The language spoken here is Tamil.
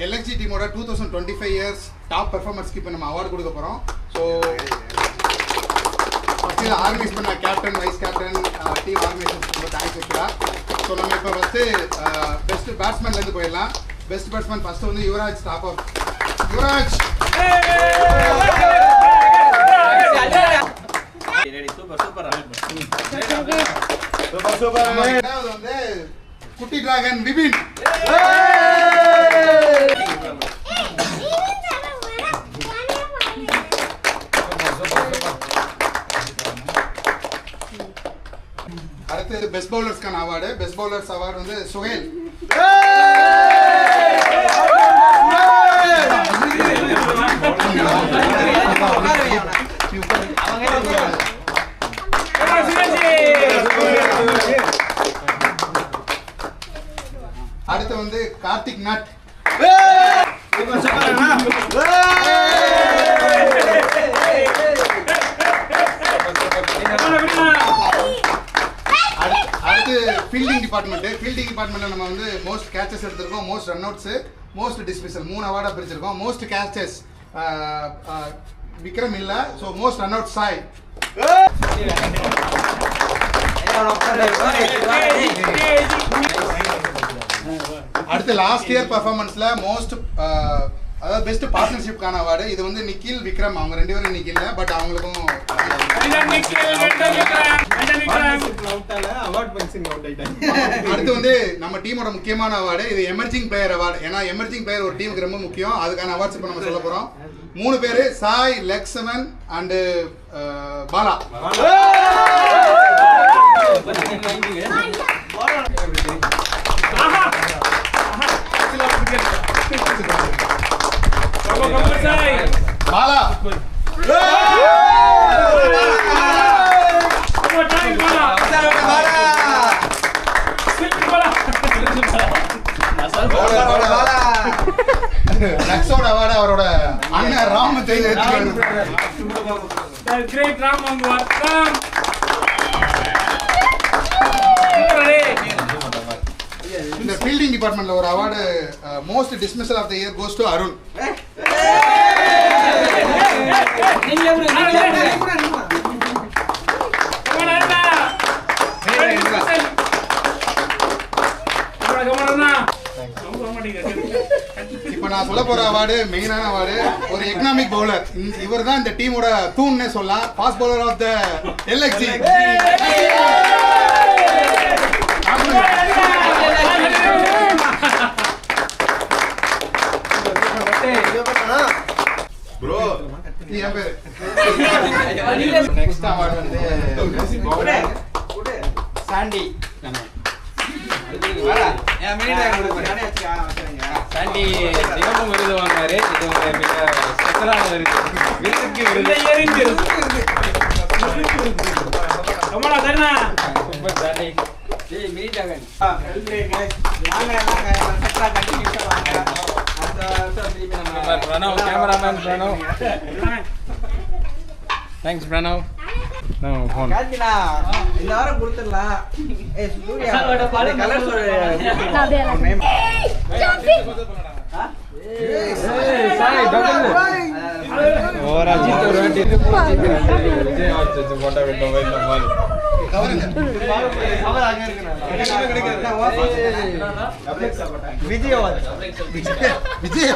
LXG டீமோட 2025 இயர்ஸ் டாப் பெர்ஃபார்மன்ஸ்க்கு இப்போ நம்ம அவார்டு கொடுக்க போகிறோம். ஸோ ஃபஸ்ட்டு இதை ஆர்கனைஸ் பண்ண captain, vice captain, team organisation ரொம்ப தேங்க்ஸ் வச்சுடா. ஸோ நம்ம இப்போ ஃபஸ்ட்டு பெஸ்ட் பேட்ஸ்மேன்லேருந்து போயிடலாம். பெஸ்ட் பேட்ஸ்மேன் ஃபஸ்ட்டு வந்து யுவராஜ். Top of Yuvraj. ரெண்டாவது வந்து குட்டி டிராகன் விபின். அடுத்து பெஸ்ட் பவுலர்ஸ்க்கான அவார்டு. பெஸ்ட் பவுலர்ஸ் அவார்டு வந்து சுஹேல். அடுத்து வந்து கார்த்திக் நட். அடுத்து ஃபீல்டிங் டிபார்ட்மெண்ட். ஃபீல்டிங் டிபார்ட்மெண்ட்ல நம்ம வந்து மோஸ்ட் கேச்சஸ் எடுத்திருக்கோம், most run outs, most dismissal 3 அவார்டா பிரிச்சிருக்கோம். மோஸ்ட் கேச்சஸ் விக்ரம் இல்ல. So most run out Sai. அடுத்து லாஸ்ட் இயர் பர்ஃபார்மன்ஸ்ல மோஸ்ட் அதாவது பெஸ்ட் பார்ட்னர்ஷிப்கான அவார்டு. இது வந்து நிக்கில், விக்ரம், அவங்க 2 பேரும் இன்னைக்கு இல்லை, பட் அவங்களுக்கும் அடுத்து வந்து நம்ம டீமோட முக்கியமான அவார்டு. இது எமர்ஜிங் பிளேயர் அவார்டு. ஏன்னா எமர்ஜிங் பிளேயர் ஒரு டீமுக்கு ரொம்ப முக்கியம். அதுக்கான அவார்ட்ஸ் இப்போ நம்ம சொல்ல போறோம். 3 பேரு, சாய், லக்ஷ்மன் அண்ட் பாலா. பாலா நக்ஸோட அவார்டு அவரோட அண்ணன் ராம் இந்த ஃபீல்டிங் டிபார்ட்மெண்ட்ல ஒரு award most dismissal of the year goes to Arun. இப்ப நான் சொல்ல போற அவார்டு மெயினான அவார்டு. ஒரு எக்கனாமிக் பவுலர். இவர் தான் இந்த டீமோட தூண்னே சொல்லலாம். Fast bowler of the LXG. Bro என் பேரு. நெக்ஸ்ட் அவார்டு வந்து சாண்டி. சாண்டி தினமும் விருது வாங்குவாரு. இது ஒரு மிக ஸ்பெஷலான விருது. விருதுக்கு விருது. Super Sandy. Pranav, cameraman Pranav. Thanks Pranav. இந்த வாரம் கொடுத்துடலாம். விஜய்